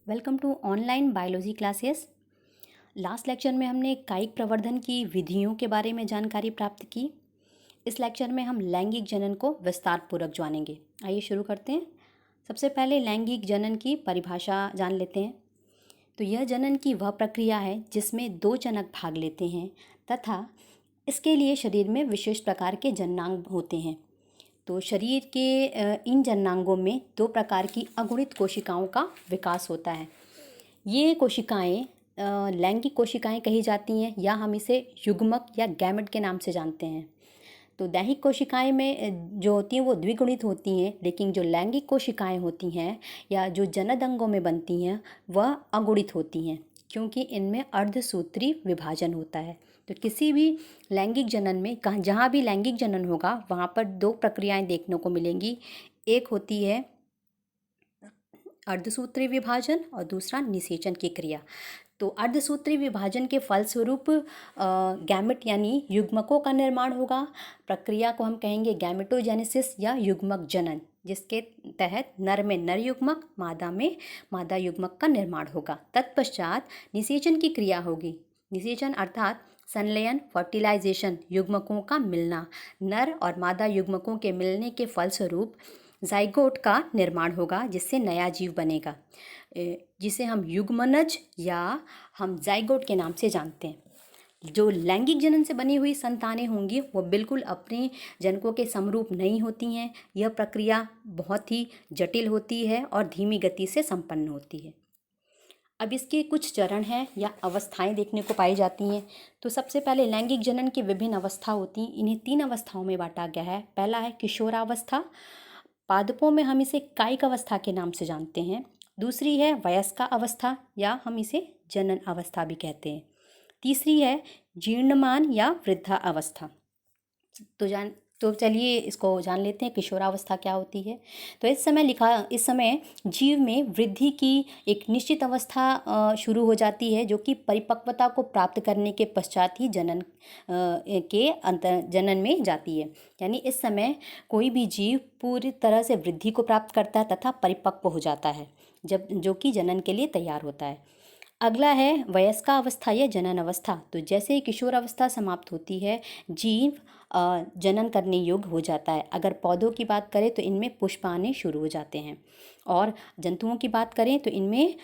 Welcome to online biology classes. Last lecture में हमने कायिक प्रवर्धन की विधियों के बारे में जानकारी प्राप्त की। इस लेक्चर में हम लैंगिक जनन को विस्तार पूर्वक जानेंगे। आइए शुरू करते हैं। सबसे पहले लैंगिक जनन की परिभाषा जान लेते हैं। तो यह जनन की वह प्रक्रिया है जिसमें दो जनक भाग लेते हैं तथा इसके लिए शरीर में विशेष प्रकार के जननांग होते हैं। तो शरीर के इन जननांगों में दो प्रकार की अगुणित कोशिकाओं का विकास होता है। ये कोशिकाएं लैंगिक कोशिकाएं कही जाती हैं या हम इसे युग्मक या गैमेट के नाम से जानते हैं। तो दैहिक कोशिकाएं में जो होती हैं वो द्विगुणित होती हैं, लेकिन जो लैंगिक कोशिकाएं होती हैं या जो जनन अंगों में बनती हैं वह अगुणित होती हैं, क्योंकि इनमें अर्धसूत्री विभाजन होता है। तो किसी भी लैंगिक जनन में जहाँ भी लैंगिक जनन होगा वहाँ पर दो प्रक्रियाएं देखने को मिलेंगी। एक होती है अर्धसूत्री विभाजन और दूसरा निषेचन की क्रिया। तो अर्धसूत्री विभाजन के फलस्वरूप गैमेट यानी युग्मकों का निर्माण होगा। प्रक्रिया को हम कहेंगे गैमेटोजेनेसिस या युग्मक जनन, जिसके तहत नर में नर युग्मक, मादा में मादा युग्मक का निर्माण होगा। तत्पश्चात निषेचन की क्रिया होगी। निषेचन अर्थात संलयन, फर्टिलाइजेशन, युग्मकों का मिलना। नर और मादा युग्मकों के मिलने के फलस्वरूप जाइगोट का निर्माण होगा, जिससे नया जीव बनेगा, जिसे हम युग्मनज या हम जाइगोट के नाम से जानते हैं। जो लैंगिक जनन से बनी हुई संतानें होंगी वो बिल्कुल अपने जनकों के समरूप नहीं होती हैं। यह प्रक्रिया बहुत ही जटिल होती है और धीमी गति से संपन्न होती है। अब इसके कुछ चरण हैं या अवस्थाएं देखने को पाई जाती हैं। तो सबसे पहले लैंगिक जनन की विभिन्न अवस्था होती हैं। इन्हें 3 अवस्थाओं में बांटा गया है। पहला है किशोरावस्था, पादपों में हम इसे कायिक अवस्था के नाम से जानते हैं। दूसरी है वयस्का अवस्था या हम इसे जनन अवस्था भी कहते हैं। तीसरी है जीर्णमान या वृद्धा अवस्था। तो चलिए इसको जान लेते हैं किशोरावस्था क्या होती है। तो इस समय जीव में वृद्धि की एक निश्चित अवस्था शुरू हो जाती है, जो कि परिपक्वता को प्राप्त करने के पश्चात ही जनन में जाती है। यानी इस समय कोई भी जीव पूरी तरह से वृद्धि को प्राप्त करता है तथा परिपक्व हो जाता है, जो कि जनन के लिए तैयार होता है। अगला है वयस्का अवस्था या जनन अवस्था। तो जैसे ही किशोर अवस्था समाप्त होती है, जीव जनन करने योग्य हो जाता है। अगर पौधों की बात करें तो इनमें पुष्प आने शुरू हो जाते हैं, और जंतुओं की बात करें तो इनमें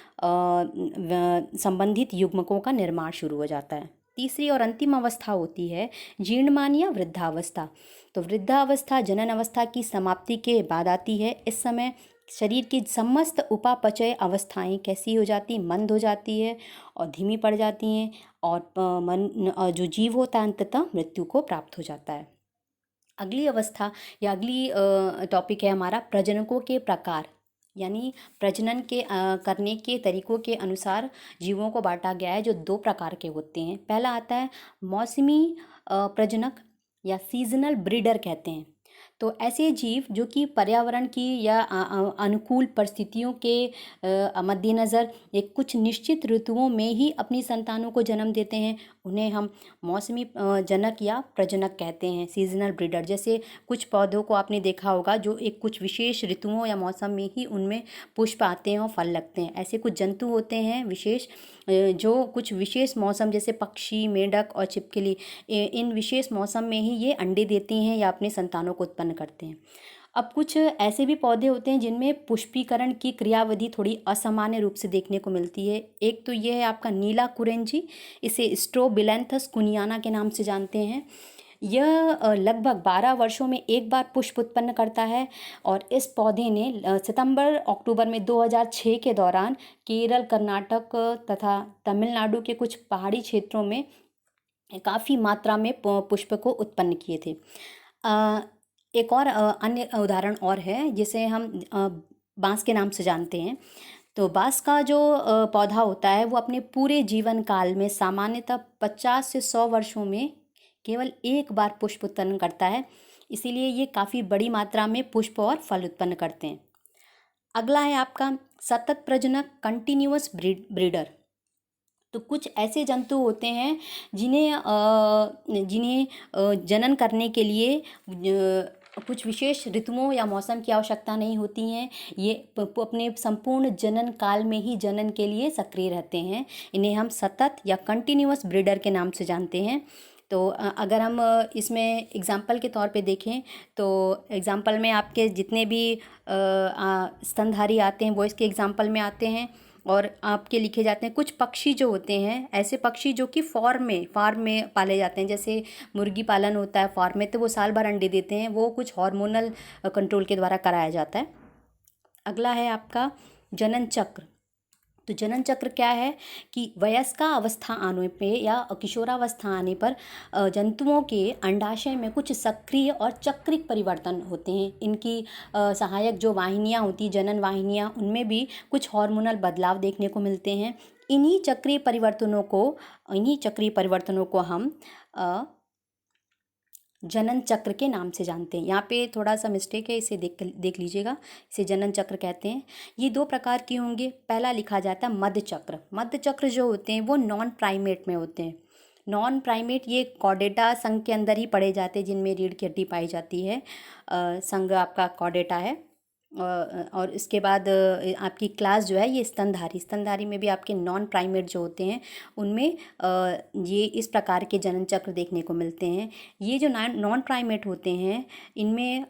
संबंधित युग्मकों का निर्माण शुरू हो जाता है। तीसरी और अंतिम अवस्था होती है जीर्णमान या वृद्धावस्था। तो वृद्धावस्था जनन अवस्था की समाप्ति के बाद आती है। इस समय शरीर की समस्त उपापचय अवस्थाएं कैसी हो जाती, मंद हो जाती है और धीमी पड़ जाती हैं, और जो जीव होता है अंततः मृत्यु को प्राप्त हो जाता है। अगली अवस्था या अगली टॉपिक है हमारा प्रजनकों के प्रकार, यानी प्रजनन के करने के तरीकों के अनुसार जीवों को बांटा गया है, जो 2 प्रकार के होते हैं। पहला आता है मौसमी प्रजनक या सीजनल ब्रीडर कहते हैं। तो ऐसे जीव जो कि पर्यावरण की या अनुकूल परिस्थितियों के मद्देनज़र एक कुछ निश्चित ऋतुओं में ही अपनी संतानों को जन्म देते हैं, उन्हें हम मौसमी जनक या प्रजनक कहते हैं, सीजनल ब्रीडर। जैसे कुछ पौधों को आपने देखा होगा जो एक कुछ विशेष ऋतुओं या मौसम में ही उनमें पुष्प आते हैं और फल लगते हैं। ऐसे कुछ जंतु होते हैं विशेष, जो कुछ विशेष मौसम, जैसे पक्षी, मेंढक और छिपकली, इन विशेष मौसम में ही ये अंडे देती हैं या अपने संतानों को उत्पन्न करते हैं। अब कुछ ऐसे भी पौधे होते हैं जिनमें पुष्पीकरण की क्रियाविधि थोड़ी असामान्य रूप से देखने को मिलती है। एक तो ये है आपका नीला कुरेंजी, इसे स्ट्रोबिलैंथस कुनियाना के नाम से जानते हैं। यह लगभग 12 वर्षों में एक बार पुष्प उत्पन्न करता है, और इस पौधे ने सितंबर-अक्टूबर में 2006 के दौरान केरल, कर्नाटक तथा तमिलनाडु के कुछ पहाड़ी क्षेत्रों में काफ़ी मात्रा में पुष्प को उत्पन्न किए थे। एक और अन्य उदाहरण और है, जिसे हम बांस के नाम से जानते हैं। तो बांस का जो पौधा होता है वो अपने पूरे जीवन काल में सामान्यतः 50 से 100 वर्षों में केवल एक बार पुष्प उत्पन्न करता है, इसीलिए ये काफ़ी बड़ी मात्रा में पुष्प और फल उत्पन्न करते हैं। अगला है आपका सतत प्रजनक, कंटिन्यूअस ब्रीडर। तो कुछ ऐसे जंतु होते हैं जिन्हें जनन करने के लिए कुछ विशेष ऋतुओं या मौसम की आवश्यकता नहीं होती हैं। ये अपने संपूर्ण जनन काल में ही जनन के लिए सक्रिय रहते हैं। इन्हें हम सतत या कंटिन्यूअस ब्रीडर के नाम से जानते हैं। तो अगर हम इसमें एग्जाम्पल के तौर पे देखें तो एग्जाम्पल में आपके जितने भी स्तनधारी आते हैं वो इसके एग्जाम्पल में आते हैं और आपके लिखे जाते हैं। कुछ पक्षी जो होते हैं, ऐसे पक्षी जो कि फार्म में पाले जाते हैं, जैसे मुर्गी पालन होता है फार्म में, तो वो साल भर अंडे देते हैं, वो कुछ हार्मोनल कंट्रोल के द्वारा कराया जाता है। अगला है आपका जनन चक्र। तो जनन चक्र क्या है कि वयस्का अवस्था आने पे या किशोरावस्था आने पर जंतुओं के अंडाशय में कुछ सक्रिय और चक्रिक परिवर्तन होते हैं। इनकी सहायक जो वाहिनियाँ होती, जनन वाहिनियाँ, उनमें भी कुछ हार्मोनल बदलाव देखने को मिलते हैं। इन्हीं चक्रीय परिवर्तनों को हम जनन चक्र के नाम से जानते हैं। यहाँ पे थोड़ा सा मिस्टेक है, इसे देख लीजिएगा। इसे जनन चक्र कहते हैं। ये दो प्रकार के होंगे। पहला लिखा जाता है मध्य चक्र। मध्य चक्र जो होते हैं वो नॉन प्राइमेट में होते हैं। नॉन प्राइमेट ये कॉर्डेटा संघ के अंदर ही पढ़े जाते हैं, जिनमें रीढ़ की हड्डी पाई जाती है। संघ आपका कॉर्डेटा है। और इसके बाद आपकी क्लास जो है ये स्तनधारी में भी आपके नॉन प्राइमेट जो होते हैं उनमें ये इस प्रकार के जनन चक्र देखने को मिलते हैं। ये जो नॉन प्राइमेट होते हैं इनमें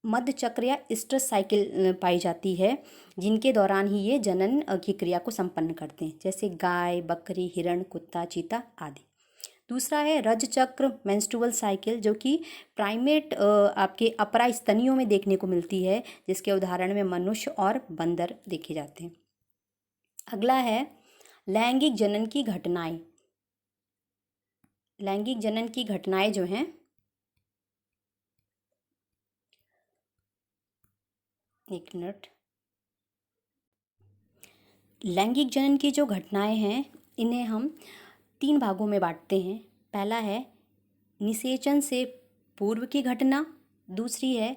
मध्य चक्र या स्ट्रेस साइकिल पाई जाती है, जिनके दौरान ही ये जनन की क्रिया को संपन्न करते हैं, जैसे गाय, बकरी, हिरण, कुत्ता, चीता आदि। दूसरा है रज चक्र मेंस्ट्रुअल साइकिल, जो कि प्राइमेट आपके अपरास्तनियों में देखने को मिलती है, जिसके उदाहरण में मनुष्य और बंदर देखे जाते हैं। अगला है लैंगिक जनन की घटनाएं। लैंगिक जनन की घटनाएं जो हैं, एक मिनट। लैंगिक जनन की जो घटनाएं हैं इन्हें हम 3 भागों में बांटते हैं। पहला है निषेचन से पूर्व की घटना, दूसरी है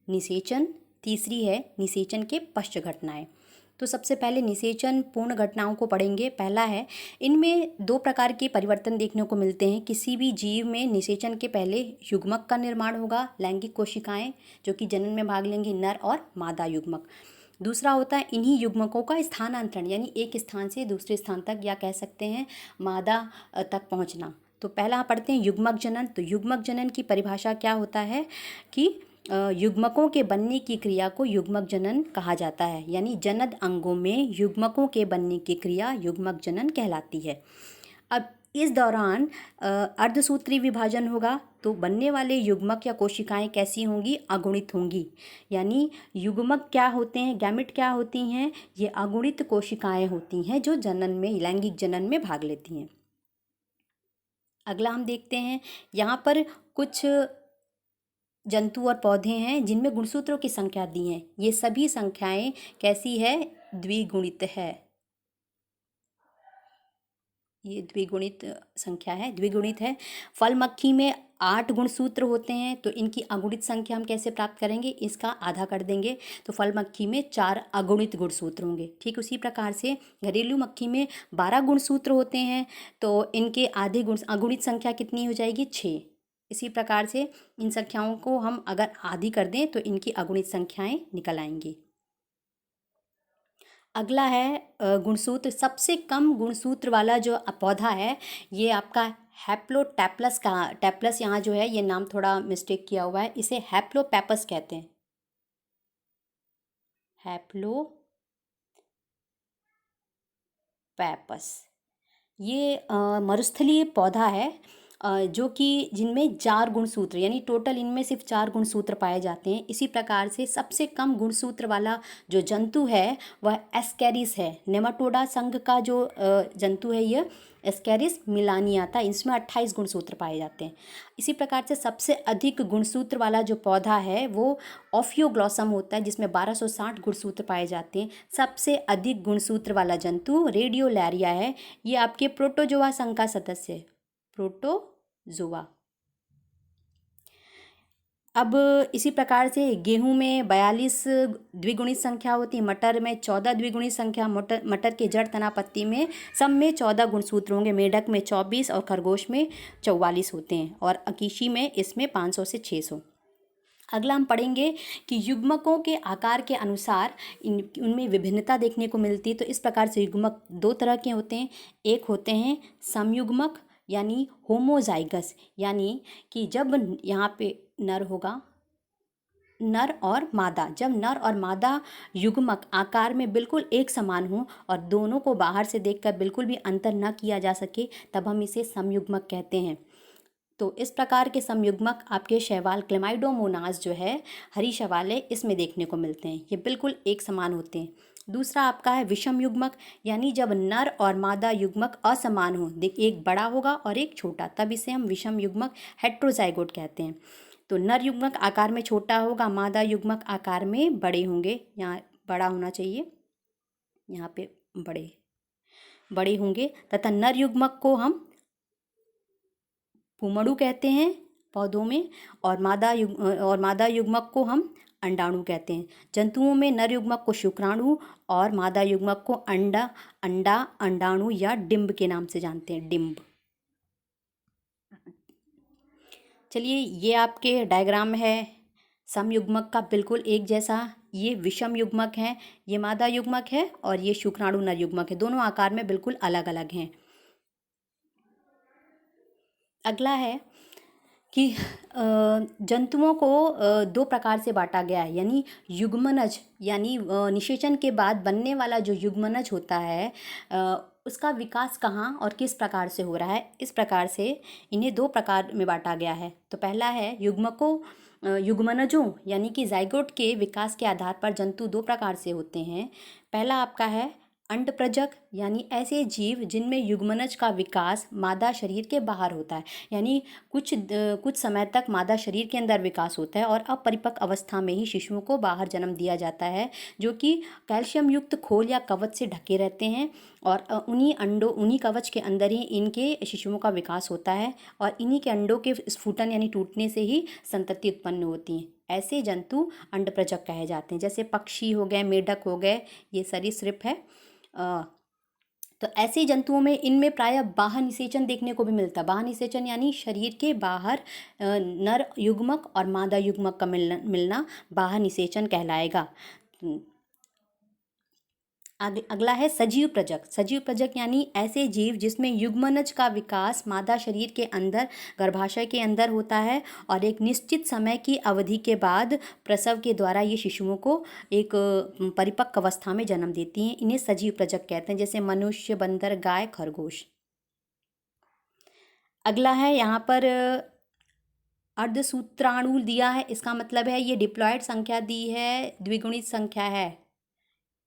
निषेचन, तीसरी है निषेचन के पश्चात घटनाएं। तो सबसे पहले निषेचन पूर्ण घटनाओं को पढ़ेंगे। पहला है, इनमें 2 प्रकार के परिवर्तन देखने को मिलते हैं। किसी भी जीव में निषेचन के पहले युग्मक का निर्माण होगा, लैंगिक कोशिकाएं जो कि जनन में भाग लेंगी, नर और मादा युग्मक। दूसरा होता है इन्हीं युग्मकों का स्थानांतरण, यानी एक स्थान से दूसरे स्थान तक, या कह सकते हैं मादा तक पहुंचना। तो पहला पढ़ते हैं युग्मक जनन। तो युग्मक जनन की परिभाषा क्या होता है कि युग्मकों के बनने की क्रिया को युग्मक जनन कहा जाता है, यानी जनन अंगों में युग्मकों के बनने की क्रिया युग्मक जनन कहलाती है। अब इस दौरान अर्धसूत्री विभाजन होगा, तो बनने वाले युग्मक या कोशिकाएं कैसी होंगी? अगुणित होंगी। यानी युग्मक क्या होते हैं, गैमेट क्या होती हैं? ये अगुणित कोशिकाएं होती हैं जो जनन में, लैंगिक जनन में भाग लेती हैं। अगला हम देखते हैं, यहाँ पर कुछ जंतु और पौधे हैं जिनमें गुणसूत्रों की संख्या दी है। ये सभी संख्याएं कैसी है? द्विगुणित है। ये द्विगुणित संख्या है, द्विगुणित है। फल मक्खी में 8 गुणसूत्र होते हैं, तो इनकी अगुणित संख्या हम कैसे प्राप्त करेंगे? इसका आधा कर देंगे, तो फल मक्खी में 4 अगुणित गुणसूत्र होंगे। ठीक उसी प्रकार से घरेलू मक्खी में 12 गुणसूत्र होते हैं, तो इनके आधे अगुणित संख्या कितनी हो जाएगी? 6। इसी प्रकार से इन संख्याओं को हम अगर आधी कर दें तो इनकी अगुणित संख्याएं निकल आएंगी। अगला है गुणसूत्र। सबसे कम गुणसूत्र वाला जो पौधा है ये आपका हैप्लोटैप्लस का, टैप्लस यहाँ जो है ये नाम थोड़ा मिस्टेक किया हुआ है, इसे हैप्लोपैपस कहते हैं। हैप्लोपैपस ये मरुस्थलीय पौधा है, जो कि जिनमें 4 गुणसूत्र, यानी टोटल इनमें सिर्फ 4 गुणसूत्र पाए जाते हैं। इसी प्रकार से सबसे कम गुणसूत्र वाला जो जंतु है वह एस्केरिस है। नेमाटोडा संघ का जो जंतु है यह एस्केरिस मिलानिया था, इसमें 28 गुणसूत्र पाए जाते हैं। इसी प्रकार से सबसे अधिक गुणसूत्र वाला जो पौधा है वो ऑफियोग्लॉसम होता है, जिसमें 1260 गुणसूत्र पाए जाते हैं। सबसे अधिक गुणसूत्र वाला जंतु रेडियोलैरिया है, ये आपके प्रोटोजोआ संघ का सदस्य है, प्रोटोजोआ। अब इसी प्रकार से गेहूं में 42 द्विगुणित संख्या होती है, मटर में 14 द्विगुणित संख्या, मटर के जड़ तना पत्ती में सब में 14 गुणसूत्र होंगे, मेढक में 24 और खरगोश में 44 होते हैं, और अकीशी में इसमें 500 से 600। अगला हम पढ़ेंगे कि युग्मकों के आकार के अनुसार उनमें विभिन्नता देखने को मिलती है। तो इस प्रकार से युग्मक दो तरह के होते हैं। एक होते हैं समयुग्मक यानी होमोजाइगस, यानी कि जब यहाँ पे नर होगा, नर और मादा, जब नर और मादा युग्मक आकार में बिल्कुल एक समान हो और दोनों को बाहर से देखकर बिल्कुल भी अंतर न किया जा सके, तब हम इसे समयुग्मक कहते हैं। तो इस प्रकार के समयुग्मक आपके शैवाल क्लेमाइडोमोनास जो है, हरी शैवाल है, इसमें देखने को मिलते हैं। ये बिल्कुल एक समान होते हैं। दूसरा आपका है विषम युग्मक, यानी जब नर और मादा युग्मक असमान हो, एक बड़ा होगा और एक छोटा, तब इसे हम विषम युग्मक हेट्रोजाइगोट कहते हैं। तो नर युग्मक आकार में छोटा होगा, मादा युग्मक आकार में बड़े होंगे। यहाँ बड़ा होना चाहिए, यहाँ पे बड़े बड़े होंगे। तथा नर युग्मक को हम पुमड़ू कहते हैं पौधों में, और मादा युग्मक को हम अंडाणु कहते हैं। जंतुओं में नर युग्मक को शुक्राणु और मादा युग्मक को अंडा, अंडाणु या डिंब के नाम से जानते हैं, डिंब। चलिए, ये आपके डायग्राम है समयुग्मक का बिल्कुल एक जैसा। ये विषम युग्मक है, ये मादा युग्मक है, और ये शुक्राणु नर युग्मक है। दोनों आकार में बिल्कुल अलग अलग हैं। अगला है कि जंतुओं को दो प्रकार से बांटा गया है, यानी युग्मनज, यानी निषेचन के बाद बनने वाला जो युग्मनज होता है, उसका विकास कहाँ और किस प्रकार से हो रहा है। इस प्रकार से इन्हें दो प्रकार में बांटा गया है। तो पहला है युग्मनजों, यानी कि जाइगोट के विकास के आधार पर जंतु दो प्रकार से होते हैं। पहला आपका है अंडप्रजक, यानी ऐसे जीव जिनमें युग्मनज का विकास मादा शरीर के बाहर होता है, यानी कुछ समय तक मादा शरीर के अंदर विकास होता है और अपरिपक्व अवस्था में ही शिशुओं को बाहर जन्म दिया जाता है, जो कि कैल्शियम युक्त खोल या कवच से ढके रहते हैं। और उन्हीं कवच के अंदर ही इनके शिशुओं का विकास होता है, और इन्हीं के अंडों के स्फुटन यानी टूटने से ही संतति उत्पन्न होती हैं। ऐसे जंतु अंडप्रजक कहे जाते हैं। जैसे पक्षी हो गए, मेढक हो गए, ये सरीसृप है। तो ऐसे जंतुओं में इनमें प्रायः बाह्य निषेचन देखने को भी मिलता है। बाह्य निषेचन यानी शरीर के बाहर नर युग्मक और मादा युग्मक का मिलना बाह्य निषेचन कहलाएगा। अगला है सजीव प्रजक। सजीव प्रजक यानी ऐसे जीव जिसमें युग्मनज का विकास मादा शरीर के अंदर, गर्भाशय के अंदर होता है, और एक निश्चित समय की अवधि के बाद प्रसव के द्वारा ये शिशुओं को एक परिपक्व अवस्था में जन्म देती हैं। इन्हें सजीव प्रजक कहते हैं, जैसे मनुष्य, बंदर, गाय, खरगोश। अगला है यहाँ पर अर्धसूत्राणु दिया है। इसका मतलब है ये डिप्लॉयड संख्या दी है, द्विगुणित संख्या है।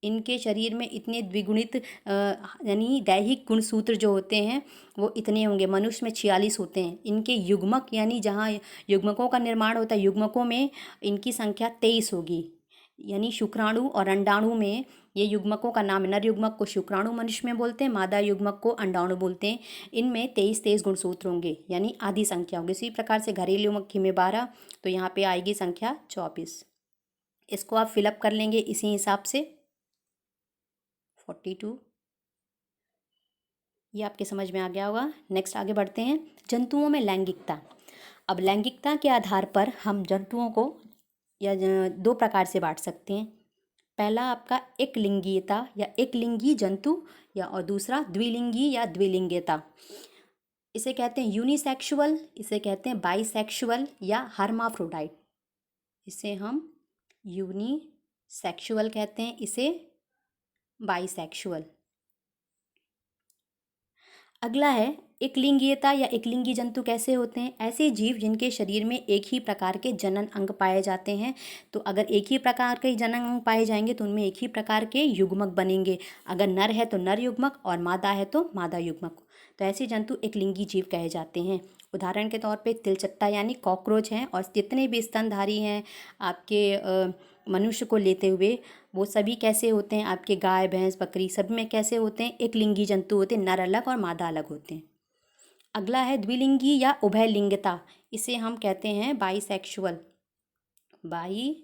इनके शरीर में इतने द्विगुणित यानी दैहिक गुणसूत्र जो होते हैं वो इतने होंगे। मनुष्य में 46 होते हैं। इनके युग्मक, यानी जहाँ युग्मकों का निर्माण होता है, युग्मकों में इनकी संख्या 23 होगी। यानी शुक्राणु और अंडाणु में ये युग्मकों का नाम, नर युग्मक को शुक्राणु मनुष्य में बोलते हैं, मादा युग्मक को अंडाणु बोलते हैं। इनमें 23 गुणसूत्र होंगे, यानी आधी संख्या होगी। इसी प्रकार से घरेलू मक्खी में 12, तो यहाँ पे आएगी संख्या 24। इसको आप फिलअप कर लेंगे इसी हिसाब से। 42, ये आपके समझ में आ गया होगा। नेक्स्ट आगे बढ़ते हैं, जंतुओं में लैंगिकता। अब लैंगिकता के आधार पर हम जंतुओं को या दो प्रकार से बांट सकते हैं। पहला आपका एकलिंगीयता या एकलिंगी जंतु, या और दूसरा द्विलिंगी या द्विलिंगीयता। इसे कहते हैं यूनिसेक्सुअल, इसे कहते हैं बाइसेक्सुअल या हर्माफ्रोडाइट। इसे हम यूनिसेक्सुअल कहते हैं, इसे बाइसेक्सुअल। अगला है एकलिंगीयता या एकलिंगी जंतु कैसे होते हैं। ऐसे जीव जिनके शरीर में एक ही प्रकार के जनन अंग पाए जाते हैं। तो अगर एक ही प्रकार के जनन अंग पाए जाएंगे तो उनमें एक ही प्रकार के युग्मक बनेंगे। अगर नर है तो नर युग्मक और मादा है तो मादा युग्मक। तो ऐसे जंतु एकलिंगी जीव कहे जाते हैं। उदाहरण के तौर पे तिलचट्टा यानी कॉकरोच हैं, और जितने भी स्तनधारी हैं आपके मनुष्य को लेते हुए, वो सभी कैसे होते हैं, आपके गाय, भैंस, बकरी, सब में कैसे होते हैं, एकलिंगी जंतु होते हैं। नर अलग और मादा अलग होते हैं। अगला है द्विलिंगी या उभयलिंगता। इसे हम कहते हैं बाइसेक्सुअल। बाइसेक्सुअल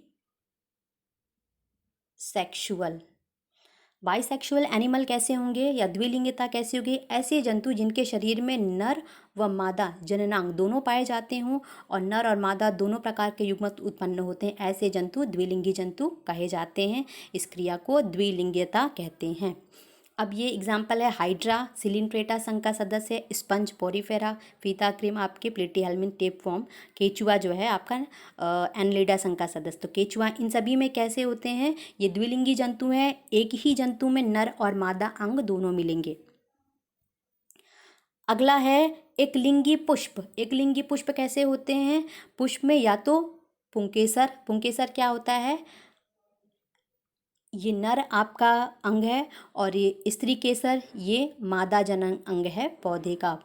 बाइसेक्सुअल एनिमल कैसे होंगे या द्विलिंगिता कैसे होगी? ऐसे जंतु जिनके शरीर में नर व मादा जननांग दोनों पाए जाते हों और नर और मादा दोनों प्रकार के युग्मक उत्पन्न होते हैं, ऐसे जंतु द्विलिंगी जंतु कहे जाते हैं। इस क्रिया को द्विलिंगिता कहते हैं। अब ये एग्जाम्पल है हाइड्रा सिलिंट्रेटा संघ का सदस्य है, स्पंज पोरीफेरा, फीता क्रीम आपके प्लेटीहेल्मिन टेप फॉर्म, केचुआ जो है आपका एनलिडा संघ का सदस्य। तो केचुआ इन सभी में कैसे होते हैं? ये द्विलिंगी जंतु हैं, एक ही जंतु में नर और मादा अंग दोनों मिलेंगे। अगला है एकलिंगी पुष्प। एकलिंगी पुष्प कैसे होते हैं? पुष्प में या तो पुंकेसर, पुंकेसर क्या होता है? ये नर आपका अंग है और ये स्त्री केसर ये मादा जनन अंग है पौधे का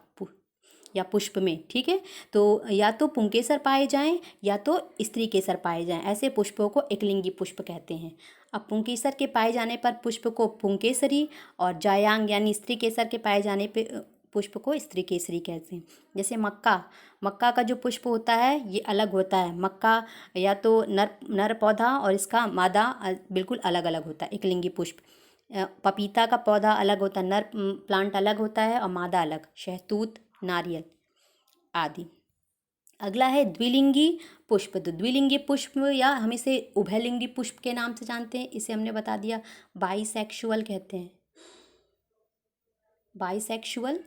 या पुष्प में, ठीक है। तो या तो पुंकेसर पाए जाएं या तो स्त्री केसर पाए जाएं, ऐसे पुष्पों को एकलिंगी पुष्प कहते हैं। अब पुंकेसर के पाए जाने पर पुष्प को पुंकेसरी और जायांग यानी स्त्री केसर के पाए जाने पे पुष्प को स्त्री केसरी कहते हैं। जैसे मक्का, मक्का का जो पुष्प होता है ये अलग होता है। मक्का या तो नर पौधा और इसका मादा बिल्कुल अलग अलग होता है, एकलिंगी पुष्प। पपीता का पौधा अलग होता है, नर प्लांट अलग होता है और मादा अलग, शहतूत, नारियल आदि। अगला है द्विलिंगी पुष्प। तो द्विलिंगी पुष्प या हम इसे उभयलिंगी पुष्प के नाम से जानते हैं, इसे हमने बता दिया। बाइसेक्सुअल कहते हैं, बाइसेक्सुअल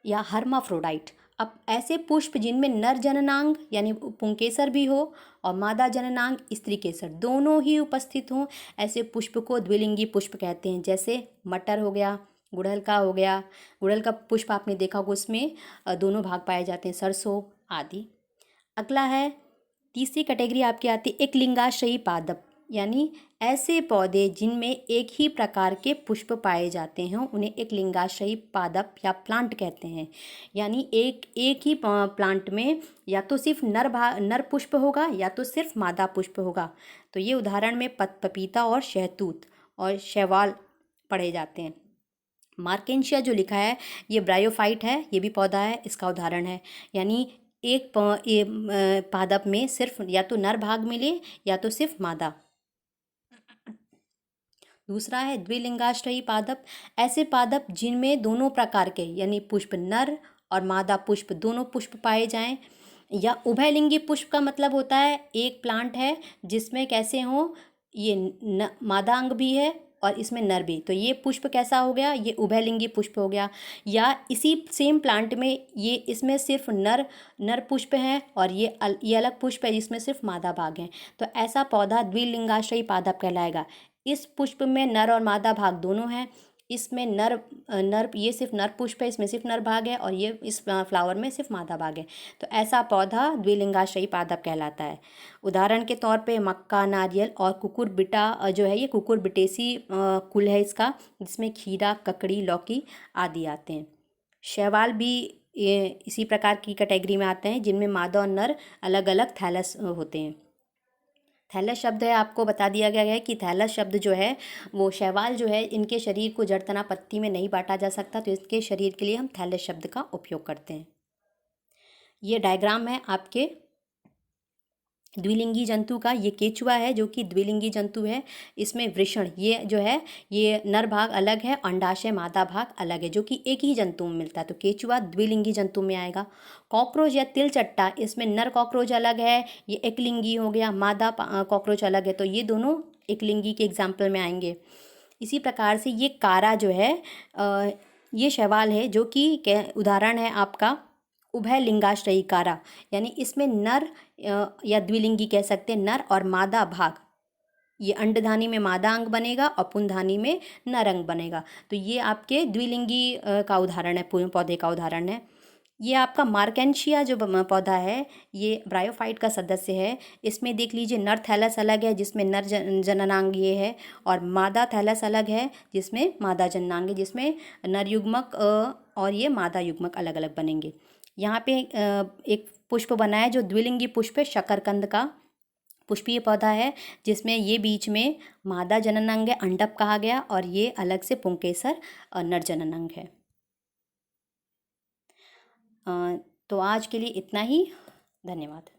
या हर्माफ्रोडाइट। अब ऐसे पुष्प जिनमें नर जननांग यानी पुंकेसर भी हो और मादा जननांग स्त्री केसर दोनों ही उपस्थित हों, ऐसे पुष्प को द्विलिंगी पुष्प कहते हैं। जैसे मटर हो गया, गुड़हल का हो गया, गुड़हल का पुष्प आपने देखा होगा, उसमें दोनों भाग पाए जाते हैं, सरसों आदि। अगला है तीसरी कैटेगरी आपकी आती है एक लिंगाश्रयी पादप, यानी ऐसे पौधे जिनमें एक ही प्रकार के पुष्प पाए जाते हैं उन्हें एक लिंगाश्रयी पादप या प्लांट कहते हैं। यानी एक ही प्लांट में या तो सिर्फ नर पुष्प होगा या तो सिर्फ मादा पुष्प होगा। तो ये उदाहरण में पपीता और शहतूत और शैवाल पढ़े जाते हैं। मार्केंशिया जो लिखा है ये ब्रायोफाइट है, ये भी पौधा है, इसका उदाहरण है। यानी एक पादप में सिर्फ या तो नर भाग मिले या तो सिर्फ मादा। दूसरा है द्विलिंगाश्रयी पादप, ऐसे पादप जिनमें दोनों प्रकार के यानी पुष्प नर और मादा पुष्प दोनों पुष्प पाए जाएं। या उभयलिंगी पुष्प का मतलब होता है एक प्लांट है जिसमें कैसे हो ये मादा अंग भी है और इसमें नर भी, तो ये पुष्प कैसा हो गया? ये उभयलिंगी पुष्प हो गया। या इसी सेम प्लांट में ये इसमें सिर्फ नर पुष्प हैं और ये अलग पुष्प है जिसमें सिर्फ मादा भाग हैं, तो ऐसा पौधा द्विलिंगाश्रयी पादप कहलाएगा। इस पुष्प में नर और मादा भाग दोनों हैं, इसमें नर ये सिर्फ नर पुष्प है, इसमें सिर्फ नर भाग है और ये इस फ्लावर में सिर्फ मादा भाग है, तो ऐसा पौधा द्विलिंगाश्रयी पादप कहलाता है। उदाहरण के तौर पे मक्का, नारियल और कुकुरबिटा जो है ये कुकुरबिटेसी कुल है इसका, जिसमें खीरा, ककड़ी, लौकी आदि आते हैं। शैवाल भी इसी प्रकार की कैटेगरी में आते हैं जिनमें मादा और नर अलग अलग थैलस होते हैं। थैलस शब्द है आपको बता दिया गया है कि थैलस शब्द जो है वो शैवाल जो है इनके शरीर को जड़ तना पत्ती में नहीं बांटा जा सकता, तो इसके शरीर के लिए हम थैलस शब्द का उपयोग करते हैं। ये डायग्राम है आपके द्विलिंगी जंतु का। ये केचुआ है जो कि द्विलिंगी जंतु है। इसमें वृषण ये जो है ये नर भाग अलग है, अंडाशय मादा भाग अलग है, जो कि एक ही जंतु में मिलता है, तो केचुआ द्विलिंगी जंतु में आएगा। कॉकरोच या तिलचट्टा, इसमें नर कॉकरोच अलग है, ये एकलिंगी हो गया, मादा कॉकरोच अलग है, तो ये दोनों एकलिंगी के एग्जाम्पल में आएंगे। इसी प्रकार से ये कारा जो है ये शैवाल है जो कि उदाहरण है आपका उभयलिंगाश्रयी कारा, यानी इसमें नर या द्विलिंगी कह सकते हैं, नर और मादा भाग, ये अंडधानी में मादा अंग बनेगा और पुंधानी में नर अंग बनेगा, तो ये आपके द्विलिंगी का उदाहरण है, पौधे का उदाहरण है। ये आपका मार्केंशिया जो पौधा है ये ब्रायोफाइट का सदस्य है। इसमें देख लीजिए नर थैलस अलग है जिसमें नर जननांग ये है, और मादा थैलस अलग है जिसमें मादा जननांग है, जिसमें नर युग्मक और ये मादा युग्मक अलग अलग बनेंगे। यहाँ पे एक पुष्प बना है जो द्विलिंगी पुष्प है, शकरकंद का पुष्पीय पौधा है, जिसमें ये बीच में मादा जननांग है, अंडप कहा गया, और ये अलग से पुंकेसर नर जननांग है। तो आज के लिए इतना ही, धन्यवाद।